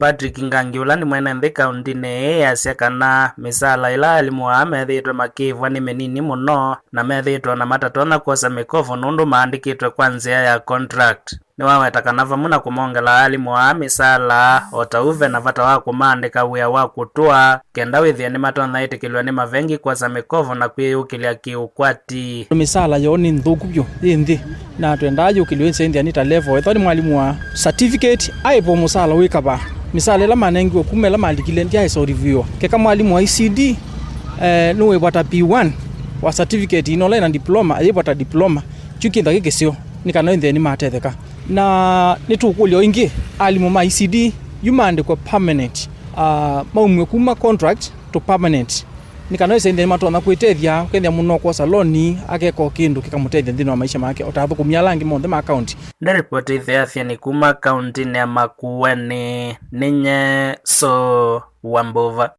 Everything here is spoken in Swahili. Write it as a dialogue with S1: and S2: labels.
S1: Patrick Ngangi ula ni mwene nthi kaunti-ini yasya kana misala ila alimu methitwe makivwa ni minini muno na methitwe na matatona kuosa mikovo nundu maandikitwe kwa nzia ya contract. Ni waweta kana vamu na kumongela alimu misala otauve na vata wa kumandika wia wa kutua kenda withia ni matona itikilwe ni mavengi kuosa mikovo na kwiyukilia kiukwati.
S2: Misala yo ni nthuku byo inthi na twenda yukilwe nsendia ni ta level ethoni mwalimu wa certificate aipo musala wikaba misala ila manengi kumela maandikile ndia iso review keka mwalimu wa ICD nuwe bata P1 wa certificate inola na diploma ayebata diploma chukinda gekesio nikana nthi ni matetheka na nitukulio ingi alimu ma ICD yumandikwa permanent maumwe kuma contract to permanent nikana nthi matona kwitethia kethia muno kwa saloni ageko kindu kikamutethia thina wa maisha make otathu kumyalangi monthe ma account.
S1: Na ripoti thea ni kuma kaunti ya Makueni ninye so Wambova.